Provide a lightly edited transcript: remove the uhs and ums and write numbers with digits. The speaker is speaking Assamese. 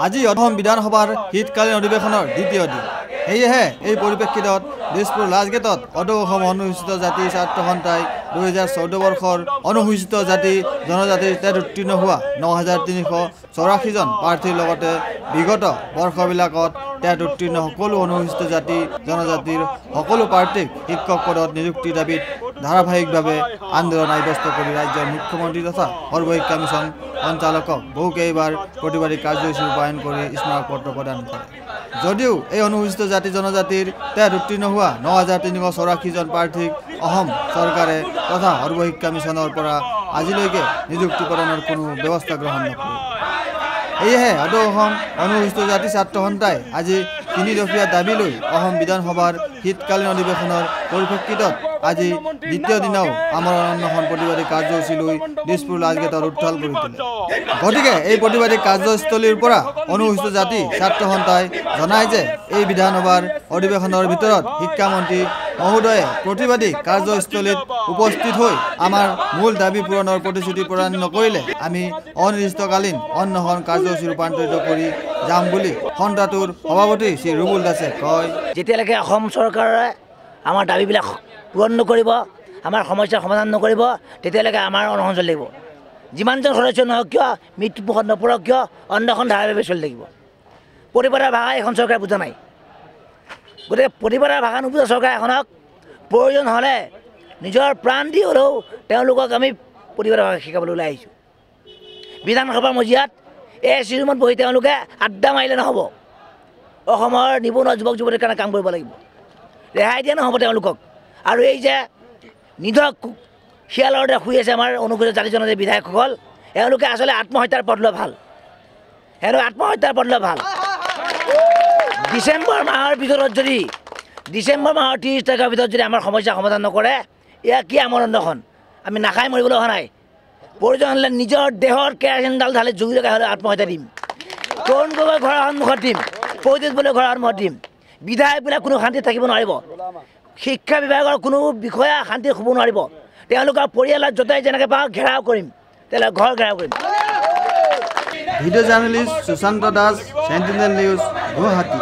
আজি অসম বিধানসভাৰ শীতকালীন অধিৱেশনৰ দ্বিতীয় দিন। সেয়েহে এই পৰিপ্ৰেক্ষিতত দিছপুৰ লাজগেটত অদৌ অসম অনুসূচিত জাতি ছাত্ৰ সন্থাই 2014 বৰ্ষৰ অনুসূচিত জাতি জনজাতিৰ টেট উত্তীৰ্ণ হোৱা 9384 জন প্ৰাৰ্থীৰ লগতে বিগত বৰ্ষবিলাকত টেট উত্তীৰ্ণ সকলো অনুসূচিত জাতি জনজাতিৰ সকলো প্ৰাৰ্থীক শিক্ষক পদত নিযুক্তিৰ দাবীত ধাৰাবাহিকভাৱে আন্দোলন সাব্যস্ত কৰি ৰাজ্যৰ মুখ্যমন্ত্ৰী তথা সৰ্বশিক্ষা মিছন সঞ্চালকক বহুকেইবাৰ প্ৰতিবাদী কাৰ্যসূচী ৰূপায়ণ কৰি স্মাৰকপত্ৰ প্ৰদান কৰে। যদিও এই অনুসূচিত জাতি জনজাতিৰ টেট উত্তীৰ্ণ হোৱা 9384 জন প্ৰাৰ্থীক অসম চৰকাৰে তথা সৰ্বশিক্ষা মিছনৰ পৰা আজিলৈকে নিযুক্তি প্ৰদানৰ কোনো ব্যৱস্থা গ্ৰহণ নকৰে। সেয়েহে অদৌ অসম অনুসূচিত জাতি ছাত্ৰ সন্থাই আজি 3 দফীয়া দাবী লৈ অসম বিধানসভাৰ শীতকালীন অধিৱেশনৰ পৰিপ্ৰেক্ষিতত আজি দ্বিতীয় দিনাও আমাৰ অনশন প্ৰতিবাদী কাৰ্যসূচী লৈ দিছপুৰ লাজগেটত উত্তাল কৰি তোলে। গতিকে এই প্ৰতিবাদী কাৰ্যস্থলীৰ পৰা অনুসূচিত জাতি ছাত্ৰ সন্থাই জনায় যে এই বিধানসভাৰ অধিৱেশনৰ ভিতৰত শিক্ষামন্ত্ৰী মহোদয়ে প্ৰতিবাদী কাৰ্যস্থলীত উপস্থিত হৈ আমাৰ মূল দাবী পূৰণৰ প্ৰতিশ্ৰুতি প্ৰদান নকৰিলে আমি অনিৰ্দিষ্টকালীন অনশন কাৰ্যসূচী ৰূপান্তৰিত কৰি যাম বুলি সন্থাটোৰ সভাপতি শ্ৰী ৰুবুল দাসে কয়। যেতিয়ালৈকে অসম চৰকাৰে আমাৰ দাবীবিলাক পূৰণ নকৰিব, আমাৰ সমস্যাৰ সমাধান নকৰিব, তেতিয়ালৈকে আমাৰ অনশন চলি থাকিব। যিমানজন সদস্য নহওক কিয়, মৃত্যুমুখত নপৰক কিয়, অনশন ধাৰাবাহিকভাৱে চলি থাকিব। প্ৰতিবাদৰ ভাষা এখন চৰকাৰে বুজা নাই। গতিকে প্ৰতিবাদৰ ভাষা নুবুজা চৰকাৰ এখনক প্ৰয়োজন হ'লে নিজৰ প্ৰাণ দি হ'লেও তেওঁলোকক আমি প্ৰতিবাদৰ ভাষা শিকাবলৈ ওলাই আহিছোঁ। বিধানসভাৰ মজিয়াত AC ৰুমত বহি তেওঁলোকে আড্ডা মাৰিলে নহ'ব। অসমৰ নিবনুৱা যুৱক যুৱতীৰ কাৰণে কাম কৰিব লাগিব। ৰেহাই দিয়া নহ'ব তেওঁলোকক। আৰু এই যে নিধক শিয়ালৰ দৰে শুই আছে আমাৰ অনুসূচিত জাতি জনজাতিৰ বিধায়কসকল, এওঁলোকে আচলতে আত্মহত্যাৰ পথ লোৱা ভাল। এওঁলোকে আত্মহত্যাৰ পথ লোৱা ভাল। ডিচেম্বৰ মাহৰ ভিতৰত যদি ডিচেম্বৰ মাহৰ 30 তাৰিখৰ ভিতৰত যদি আমাৰ সমস্যা সমাধান নকৰে, এয়া কি আমাৰ অনশন? আমি নাখাই মৰিবলৈ অহা নাই। প্ৰয়োজন হ'লে নিজৰ দেহৰ কেৰাচিনডাল ঢালি জুই লগাই হ'লে আত্মহত্যা দিম। তৰুণ গগৈ ঘৰৰ সন্মুখত দিম, প্ৰদ্যুৎ বোলে ঘৰৰ সন্মুখত দিম। বিধায়কবিলাক কোনো শান্তিত থাকিব নোৱাৰিব। শিক্ষা বিভাগৰ কোনো বিষয়া শান্তিত শুব নোৱাৰিব। তেওঁলোকৰ পৰিয়ালত য'তেই যেনেকৈ পাওঁ ঘেৰাও কৰিম, তেওঁলোকৰ ঘৰ ঘেৰাও কৰিম। Video' journalist Sushanta Das, Sentinel News, Guwahati.